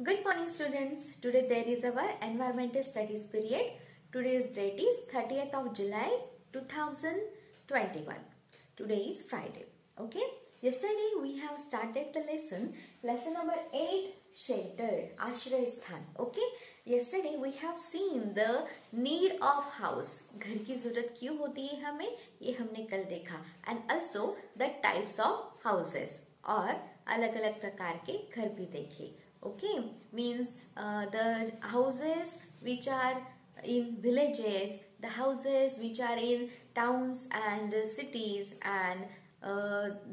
Good morning students. Today there is our environmental studies period. Today's date is 30th of July 2021. Today is Friday. Okay. Yesterday we have started the lesson number 8, shelter, आश्रय स्थान. Okay. Yesterday we have seen the need of house. घर की जरूरत क्यों होती है हमें, ये हमने कल देखा. And also the types of houses. और अलग अलग प्रकार के घर भी देखे. Okay, means the houses which are in villages, the houses which are in towns and cities, and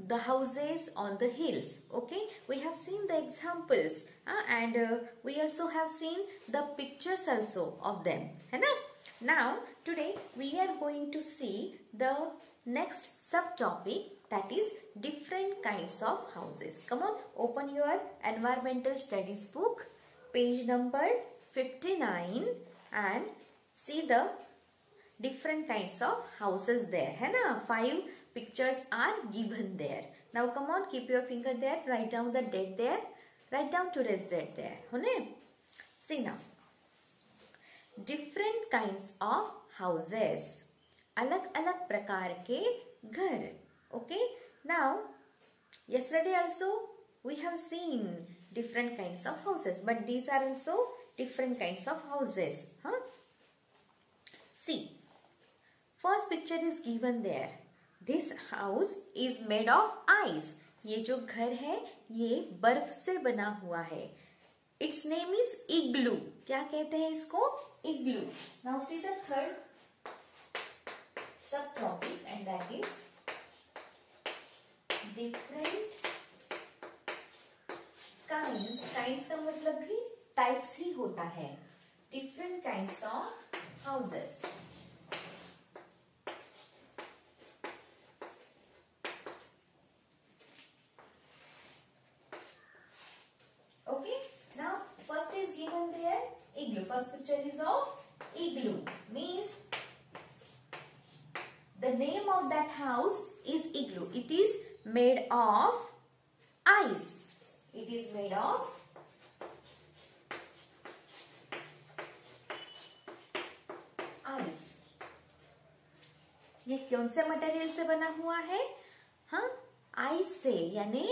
the houses on the hills. Okay, we have seen the examples and we also have seen the pictures also of them, है ना? Now today we are going to see the next subtopic, that is different kinds of houses. Come on, open your environmental studies book, page number 59, and see the different kinds of houses there, है ना? 5 pictures are given there. Now come on, keep your finger there, write down the date there, write down today's date there, होने? See now, different kinds of houses, अलग अलग प्रकार के घर. Okay, now yesterday also we have seen different kinds of houses, but these are also different kinds of houses. See, first picture is given there. This house is made of ice. ये जो घर है ये बर्फ से बना हुआ है. Its name is igloo. क्या कहते हैं इसको? Igloo. Now see the third subtopic, and that is different kinds. Kinds का मतलब भी types ही होता है. Different kinds of houses. Okay. Now first is given there igloo. First picture is of igloo. Means the name of that house is igloo. It is made of ice. It is made of ice. ये कौन से material से बना हुआ है? हाँ, ice से, यानी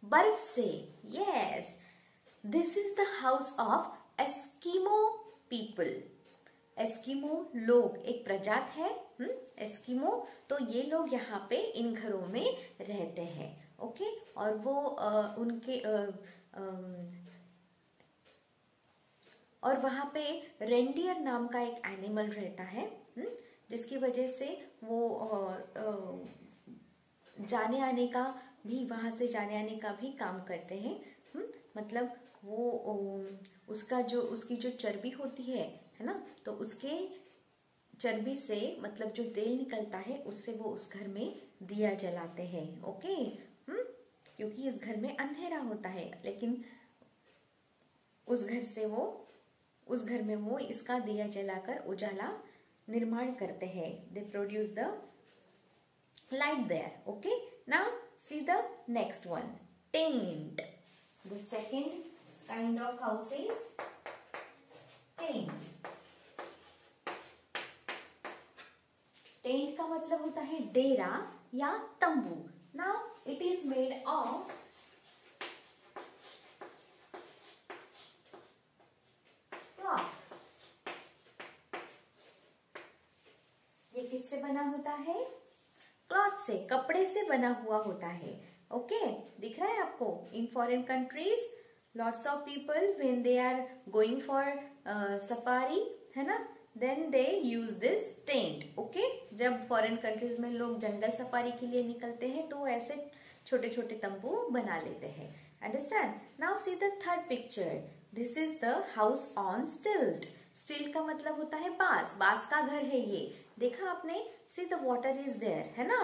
बर्फ से. Yes, this is the house of Eskimo people. Eskimo लोग एक प्रजात है. एस्किमो, तो ये लोग यहाँ पे इन घरों में रहते हैं. ओके, और वो उनके और वहाँ पे रेंडियर नाम का एक एनिमल रहता है, जिसकी वजह से वो जाने आने का भी, वहां से जाने आने का भी काम करते हैं. मतलब वो उसकी जो चर्बी होती है ना, तो उसके चर्बी से, मतलब जो तेल निकलता है उससे वो उस घर में दिया जलाते हैं. ओके, क्योंकि इस घर में अंधेरा होता है, लेकिन उस घर में वो इसका दिया जलाकर उजाला निर्माण करते हैं. They produce the light there. Okay, now see the next one, tent. The second kind of house is tent. Tent का मतलब होता है डेरा या तंबू. Now it is made of cloth. ये किससे बना होता है? क्लॉथ से, कपड़े से बना हुआ होता है. ओके, दिख रहा है आपको? In foreign countries lots of people when they are going for safari, है ना, then they use this tent. Okay, जब फॉरेन कंट्रीज में लोग जंगल सफारी के लिए निकलते हैं तो ऐसे छोटे छोटे तंबू बना लेते हैं. Understand? Now see the third picture. This is the house on स्टिल्ट. स्टिल्ट का मतलब होता है बांस. बांस का घर है ये. देखा आपने? See the water is there, है ना,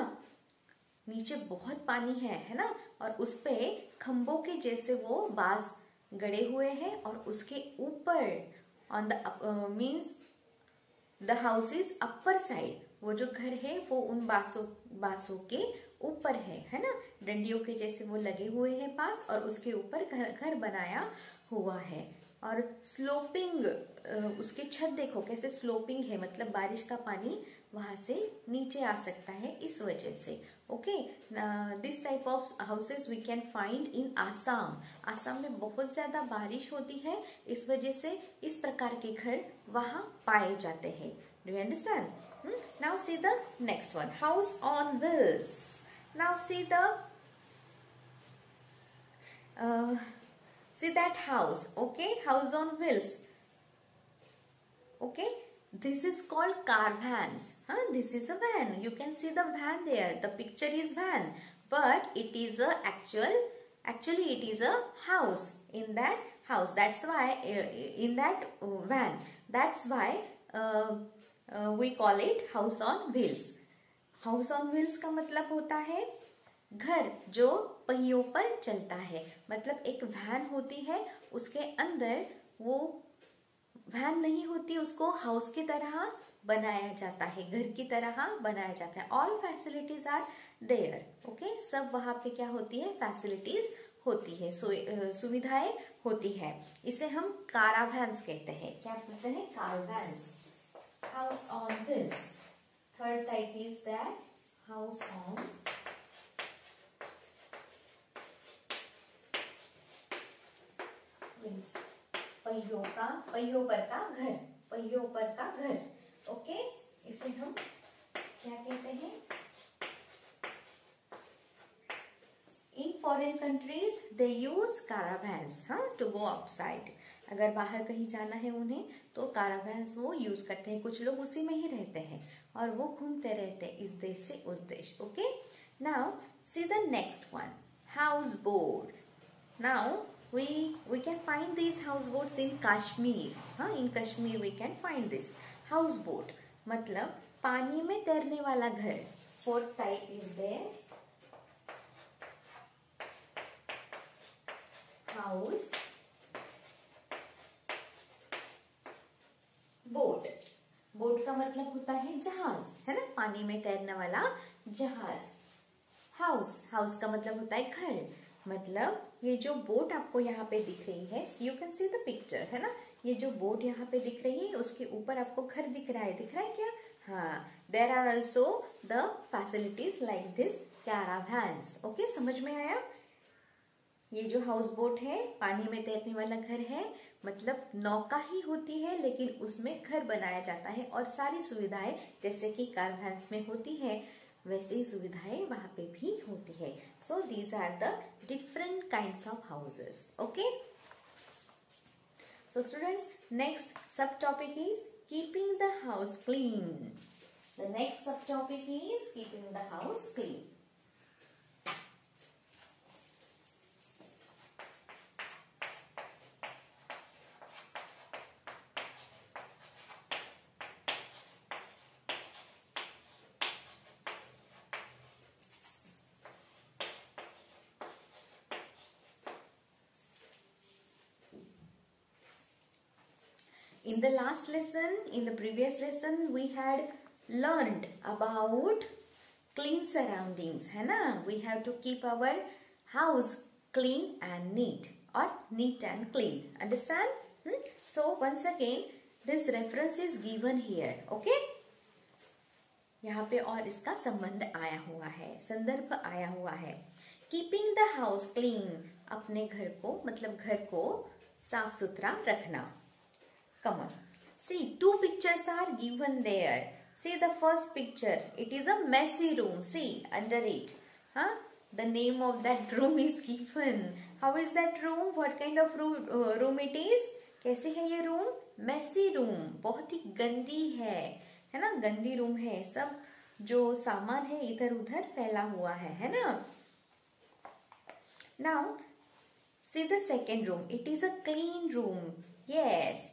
नीचे बहुत पानी है ना, और उस पे खंभों के जैसे वो बांस गड़े हुए हैं, और उसके ऊपर on the means the house is upper side. वो जो घर है वो उन बांसों के ऊपर है ना. डंडियों के जैसे वो लगे हुए हैं पास, और उसके ऊपर घर बनाया हुआ है। और स्लोपिंग, उसकी छत देखो कैसे स्लोपिंग है, मतलब बारिश का पानी वहां से नीचे आ सकता है इस वजह से। Okay, this type of houses we can find in Assam. Assam में बहुत ज्यादा बारिश होती है, इस वजह से इस प्रकार के घर वहां पाए जाते हैं। Do you understand? Now see the next one, house on wheels. Now see the see that house, okay, house on wheels, okay, this is called caravans. This is a van, you can see the van there, the picture is van, but it is a actually it is a house. In that house, that's why in that van, that's why we call it house on wheels. House on wheels का मतलब होता है घर जो पहियों पर चलता है, मतलब एक वैन होती है, उसके अंदर वो वैन नहीं होती, उसको हाउस की तरह बनाया जाता है, घर की तरह बनाया जाता है। All facilities are there, okay, सब वहां पे क्या होती है, फैसिलिटीज होती है, सुविधाएं होती है। इसे हम कारावैन्स कहते हैं। क्या कहते हैं? Caravans. House on wheels. Third type is that house on पहियों पर का घर, पहियों पर का घर। ओके, इसे हम क्या कहते हैं? In foreign countries they use caravans to go outside. अगर बाहर कहीं जाना है उन्हें तो caravans वो यूज करते हैं। कुछ लोग उसी में ही रहते हैं और वो घूमते रहते हैं इस देश से उस देश। Okay, now see the next one, house boat. Now we can find these houseboats in Kashmir. In Kashmir we can find this houseboat, मतलब पानी में तैरने वाला घर। Fourth type is there, house boat. Boat का मतलब होता है जहाज, है ना, पानी में तैरने वाला जहाज। हाउस का मतलब होता है घर, मतलब ये जो बोट आपको यहाँ पे दिख रही है, you can see the picture, है ना, ये जो बोट यहाँ पे दिख रही है उसके ऊपर आपको घर दिख रहा है क्या? हाँ, there are also the facilities like this caravans. Okay, समझ में आया? ये जो हाउस बोट है पानी में तैरने वाला घर है, मतलब नौका ही होती है लेकिन उसमें घर बनाया जाता है और सारी सुविधाएं जैसे कि कैरावैन्स में होती है वैसे ही सुविधाएं वहां पे भी होती है। So these are the different kinds of houses. Okay, so students, next subtopic is keeping the house clean. The next subtopic is keeping the house clean. In the last lesson, in the previous lesson, we had learned about clean surroundings, है ना? We have to keep our house clean and neat, or neat and clean. Understand? So once again, this reference is given here. Okay? यहाँ पे और इसका संबंध आया हुआ है, संदर्भ आया हुआ है। Keeping the house clean, अपने घर को मतलब घर को साफ सुथरा रखना। Come on. See, two pictures are given there. See the first picture. It is a messy room. See, under it. The name of that room is given. How is that room? What kind of room it is? कैसे है ये room? Messy room. बहुत ही गंदी है ना? गंदी room है। सब जो सामान है इधर उधर फैला हुआ है ना? Now, see the second room. It is a clean room. Yes.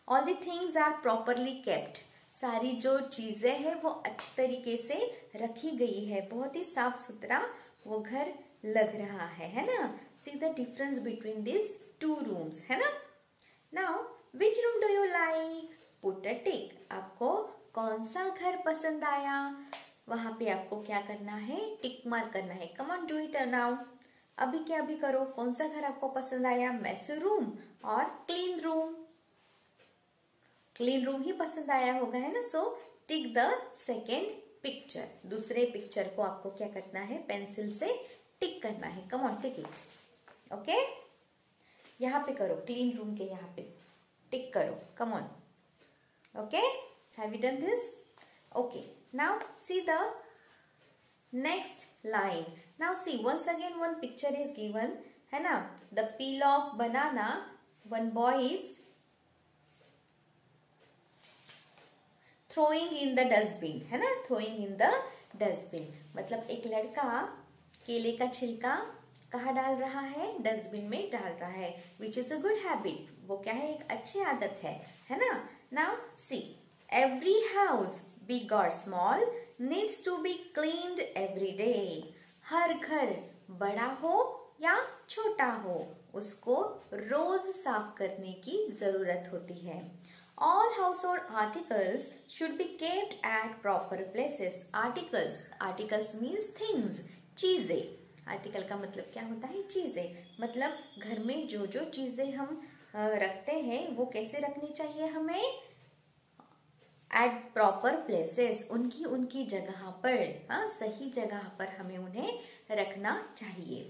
All the things are properly kept. सारी जो चीजें हैं वो अच्छी तरीके से रखी गई है, बहुत ही साफ सुथरा वो घर लग रहा है ना? See the difference between these two rooms, है ना? Now, which room do you like? Put a tick. आपको कौन सा घर पसंद आया? वहां पे आपको क्या करना है, टिक मार्क करना है। Come on do it now. अभी क्या अभी करो। कौन सा घर आपको पसंद आया, मेसी रूम और क्लीन रूम? क्लीन रूम ही पसंद आया होगा, है ना। सो टिक द सेकेंड पिक्चर। दूसरे पिक्चर को आपको क्या करना है, पेंसिल से टिक करना है। Come on tick it. Okay, यहाँ पे करो, क्लीन रूम के यहाँ पे टिक करो। Come on. Okay, have you done this? Okay, now see the next line. Now see, once again one picture is given, है ना। The peel of banana, one boy is throwing in the dustbin, है ना, throwing in the dustbin। मतलब एक लड़का केले का छिलका कहाँ डाल रहा है, डस्टबिन में डाल रहा है। Which is a good habit, वो क्या है, एक अच्छी आदत है ना। Now see, every house, big or small, needs to be cleaned every day। हर घर बड़ा हो या छोटा हो, उसको रोज साफ करने की जरूरत होती है। All household articles should be kept at proper places। Articles means things, चीजें। आर्टिकल का मतलब क्या होता है, चीजें। मतलब घर में जो जो चीजें हम रखते हैं वो कैसे रखनी चाहिए हमें, एट प्रॉपर प्लेसेस, उनकी जगह पर, हाँ, सही जगह पर हमें उन्हें रखना चाहिए।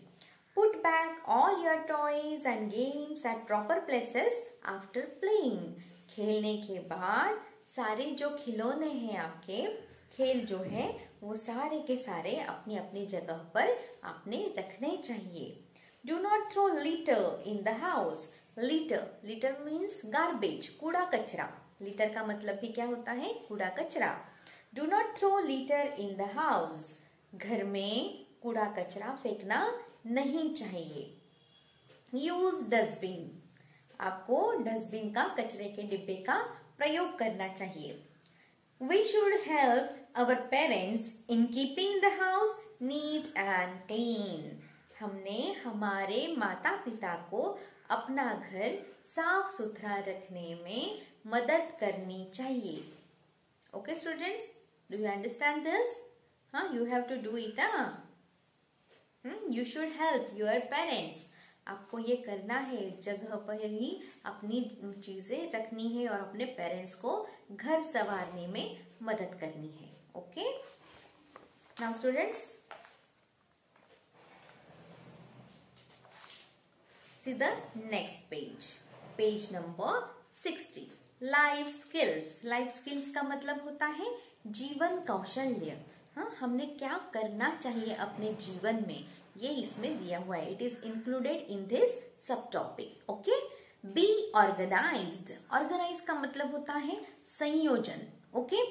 Put back all your toys and games eight proper places after playing. खेलने के बाद सारे जो खिलौने हैं आपके, खेल जो है वो सारे के सारे अपनी अपनी जगह पर आपने रखने चाहिए। Do not throw litter in the house. Litter means garbage, कूड़ा कचरा। लिटर का मतलब भी क्या होता है, कूड़ा कचरा। Do not throw litter in the house. घर में कूड़ा कचरा फेंकना नहीं चाहिए। Use dustbin. आपको डस्टबिन का, कचरे के डिब्बे का प्रयोग करना चाहिए। We should help our parents in keeping the house neat and clean. हमने हमारे माता पिता को अपना घर साफ सुथरा रखने में मदद करनी चाहिए। Okay students, do you understand this? हाँ, you have to do it. You should help your parents. आपको ये करना है, जगह पर ही अपनी चीजें रखनी है और अपने पेरेंट्स को घर संवारने में मदद करनी है। Okay, now students, see the next page number 60। Life skills का मतलब होता है जीवन कौशल्य। हाँ, हमने क्या करना चाहिए अपने जीवन में, ये इसमें दिया हुआ है। It is included in this subtopic. Okay, be organised. Organise का मतलब होता है संयोजन। ओके,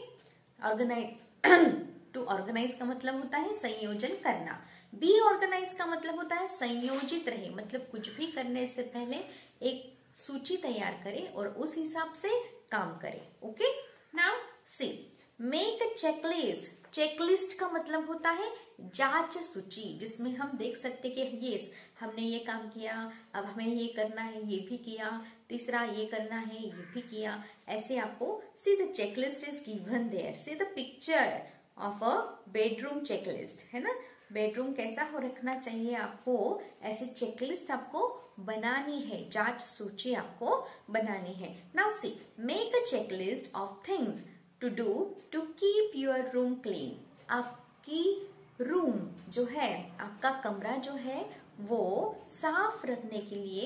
टू ऑर्गेनाइज का मतलब होता है संयोजन करना। बी ऑर्गेनाइज का मतलब होता है संयोजित रहे, मतलब कुछ भी करने से पहले एक सूची तैयार करे और उस हिसाब से काम करे। Okay, now see, make a checklist. Checklist का मतलब होता है जांच सूची, जिसमें हम देख सकते कि यस, हमने ये काम किया, अब हमें ये करना है, ये भी किया, तीसरा ये करना है, ये भी किया। ऐसे आपको see the checklist is given there. See the picture of a bedroom checklist, है ना। बेडरूम कैसा हो रखना चाहिए आपको, ऐसे चेकलिस्ट आपको बनानी है, जांच सूची आपको बनानी है। Now see, make a checklist of things to do to keep your room clean. आपकी रूम जो है, आपका कमरा जो है, वो साफ रखने के लिए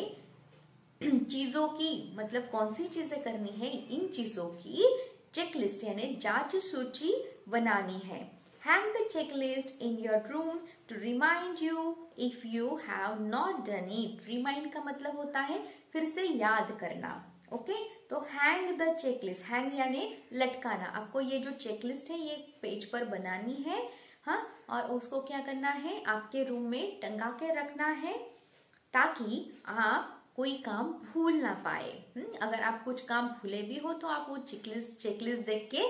चीजों की, मतलब कौन सी चीजें करनी है, इन चीजों की चेकलिस्ट यानी जांच सूची बनानी है। Hang the checklist in your room to remind you if you have not done it। Remind का मतलब होता है फिर से याद करना। ओके, तो hang the checklist, hang यानी लटकाना। आपको ये जो चेकलिस्ट है ये पेज पर बनानी है, हाँ, और उसको क्या करना है, आपके रूम में टंगा के रखना है, ताकि आप कोई काम भूल ना पाए। अगर आप कुछ काम भूले भी हो तो आप वो चेकलिस्ट देख के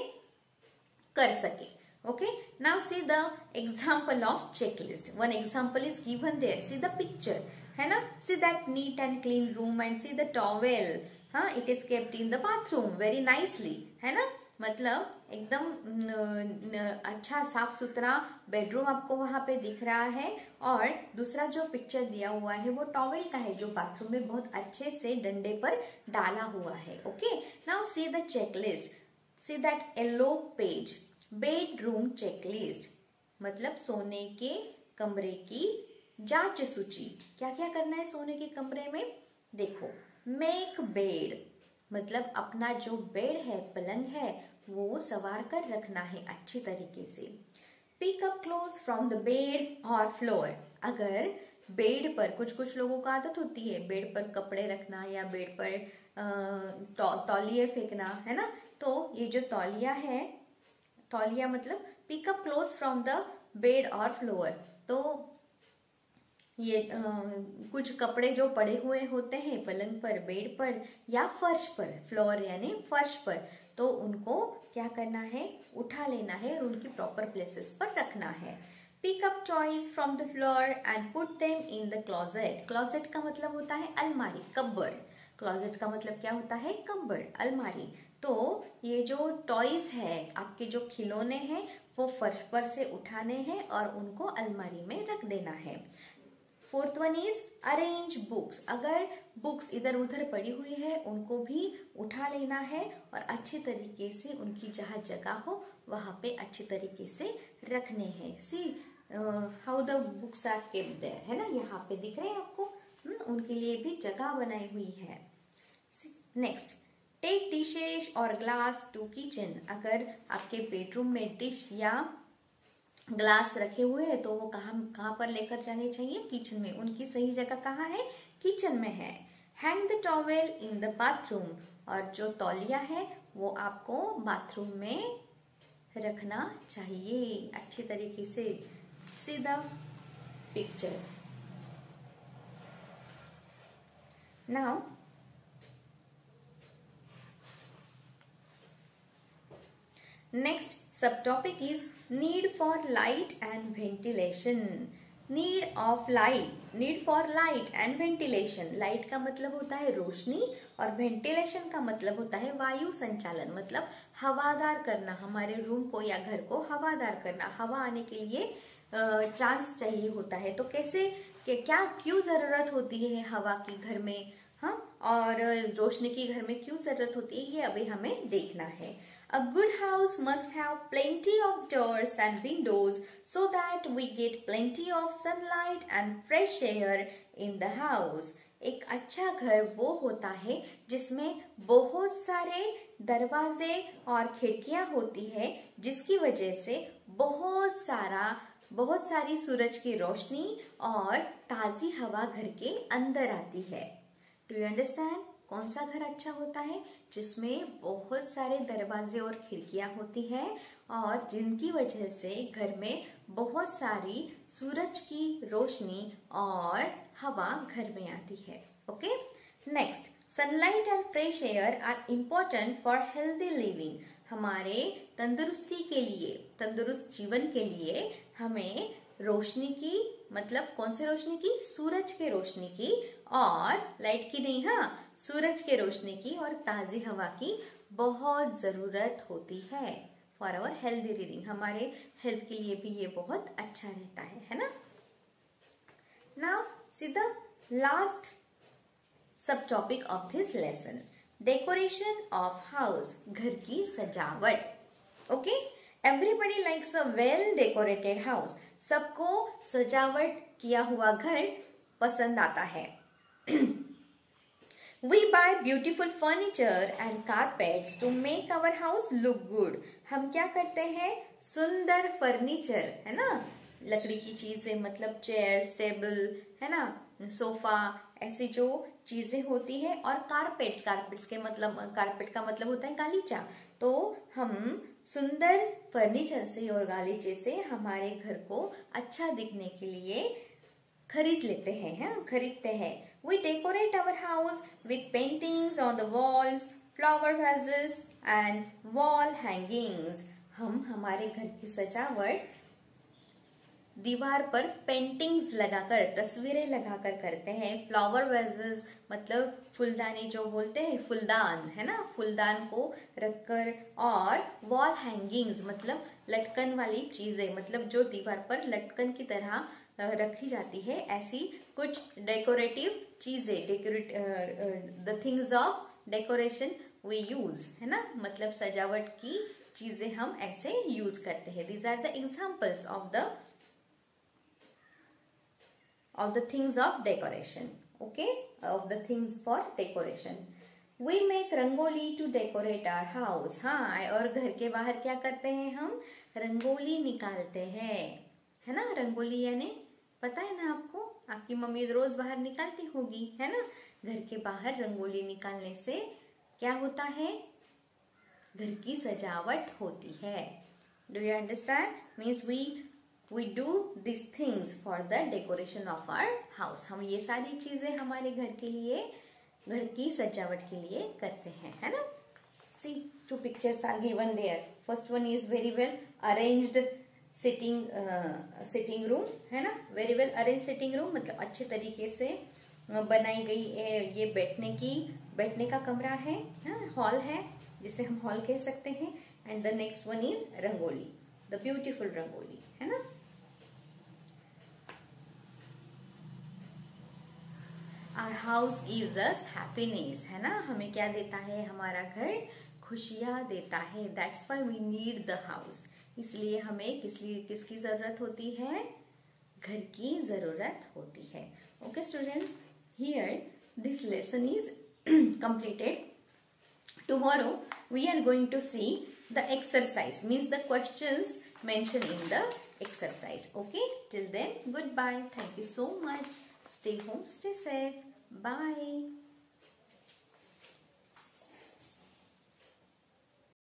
कर सके। Okay, now see the example of checklist. One example is given there. See the picture, है ना। See that neat and clean room and see the towel. हाँ, it is kept in the bathroom very nicely, है ना। मतलब एकदम अच्छा साफ सुथरा बेडरूम आपको वहां पे दिख रहा है। और दूसरा जो पिक्चर दिया हुआ है वो टॉवेल का है जो बाथरूम में बहुत अच्छे से डंडे पर डाला हुआ है। Okay, now see the checklist, see that yellow page, bedroom checklist, मतलब सोने के कमरे की जांच सूची। क्या क्या करना है सोने के कमरे में? देखो, मेक बेड, मतलब अपना जो बेड है, पलंग है, वो सवार कर रखना है अच्छी तरीके से। Pick up clothes from the bed और फ्लोर, अगर बेड पर कुछ लोगों को आदत होती है बेड पर कपड़े रखना या बेड पर तौलिए फेंकना, है ना, तो ये जो तौलिया है, तौलिया मतलब pick up clothes from the bed और फ्लोर, तो ये कुछ कपड़े जो पड़े हुए होते हैं पलंग पर, बेड पर या फर्श पर, फ्लोर यानी फर्श पर, तो उनको क्या करना है? उठा लेना है और उनकी प्रॉपर प्लेसेस पर रखना है। Pick up toys from the floor and put them in the closet. Closet का मतलब होता है अलमारी, कबर्ड। क्लोजेट का मतलब क्या होता है? कबर्ड, अलमारी। तो ये जो टॉयज है, आपके जो खिलौने हैं, वो फर्श पर से उठाने हैं और उनको अलमारी में रख देना है। Fourth one is arrange books, अगर बुक्स इधर उधर पड़ी हुई है उनको भी उठा लेना है और अच्छी तरीके से उनकी जहाँ जगह हो वहां पे अच्छी तरीके से रखने हैं। See how the books are kept there, है ना, यहाँ पे दिख रहे हैं आपको। उनके लिए भी जगह बनाई हुई है। नेक्स्ट, टेक डिशेज और ग्लास टू किचन, अगर आपके बेडरूम में डिश या ग्लास रखे हुए हैं तो वो कहाँ पर लेकर जाने चाहिए? किचन में। उनकी सही जगह कहाँ है? किचन में है। Hang the towel in the bathroom, और जो तौलिया है वो आपको बाथरूम में रखना चाहिए अच्छी तरीके से। सी the picture. Now next subtopic is need for light and ventilation. need of light, need for light and ventilation. light का मतलब होता है रोशनी और ventilation का मतलब होता है वायु संचालन, मतलब हवादार करना, हमारे रूम को या घर को हवादार करना। हवा आने के लिए चांस चाहिए होता है, तो कैसे क्या क्यों जरूरत होती है हवा की घर में, हाँ, और रोशनी की घर में क्यों जरूरत होती है, ये अभी हमें देखना है। A good house must have plenty of doors and windows so that we get plenty of sunlight and fresh air in the house. एक अच्छा घर वो होता है जिसमें बहुत सारे दरवाजे और खिड़कियां होती है, जिसकी वजह से बहुत सारी सूरज की रोशनी और ताजी हवा घर के अंदर आती है। Do you understand? कौन सा घर अच्छा होता है? जिसमें बहुत सारे दरवाजे और खिड़कियां होती है और जिनकी वजह से घर में बहुत सारी सूरज की रोशनी और हवा घर में आती है। Okay, next, sunlight and fresh air are important for healthy living. हमारे तंदुरुस्ती के लिए, तंदुरुस्त जीवन के लिए हमें रोशनी की, मतलब कौन सी रोशनी की? सूरज के रोशनी की, और लाइट की नहीं, हाँ, सूरज के रोशनी की और ताजी हवा की बहुत जरूरत होती है फॉर आवर हेल्दी लिविंग। हमारे हेल्थ के लिए भी ये बहुत अच्छा रहता है ना। नाउ सी द लास्ट सब topic of this lesson, decoration of house, घर की सजावट। Okay, everybody likes a well decorated house, सबको सजावट किया हुआ घर पसंद आता है। We buy beautiful furniture and carpets to make our house look good. हम क्या करते हैं? सुंदर फर्नीचर, है ना, लकड़ी की चीजें, मतलब चेयर्स, टेबल, है ना, सोफा, ऐसी जो चीजें होती है, और कारपेट्स, कारपेट्स के मतलब, कारपेट का मतलब होता है गालीचा, तो हम सुंदर फर्नीचर से और गालीचे से हमारे घर को अच्छा दिखने के लिए खरीद लेते हैं, हैं? खरीदते हैं। We decorate our house with paintings on the walls, flower vases and wall hangings. हम हमारे घर की सजावट दीवार पर पेंटिंग्स लगाकर, तस्वीरें लगाकर करते हैं। फ्लावर वेजेस मतलब फूलदानी जो बोलते हैं, फूलदान है ना, फूलदान को रखकर। और वॉल हैंगिंग्स मतलब लटकन वाली चीजें, मतलब जो दीवार पर लटकन की तरह रखी जाती है, ऐसी कुछ डेकोरेटिव चीजें, the things of decoration we use, है ना, मतलब सजावट की चीजें हम ऐसे यूज करते हैं। These are the examples of the things of decoration. Okay, of the things for decoration. We make rangoli to decorate our house. हाँ, और घर के बाहर क्या करते हैं हम? रंगोली निकालते हैं, है ना। रंगोली यानी पता है ना आपको, आपकी मम्मी रोज बाहर निकालती होगी, है ना। घर के बाहर रंगोली निकालने से क्या होता है? घर की सजावट होती है। Do you understand? Means we do these things for the decoration of our house. हम ये सारी चीजें हमारे घर के लिए, घर की सजावट के लिए करते हैं, है ना। See, 2 pictures are given there. First one is very well arranged sitting room, है ना। very well arranged sitting room मतलब अच्छे तरीके से बनाई गई ये बैठने का कमरा है, हॉल है, जिसे हम हॉल कह सकते हैं। And the next one is rangoli, the beautiful rangoli, है ना। Our house gives us happiness, है ना। हमें क्या देता है? हमारा घर खुशियां देता है। That's why we need the house. इसलिए हमें किसकी जरूरत होती है? घर की जरूरत होती है। Okay students, here this lesson is completed. Tomorrow we are going to see the exercise, means the questions mentioned in the exercise. Okay, till then goodbye. Thank you so much. Stay home, stay safe. Bye.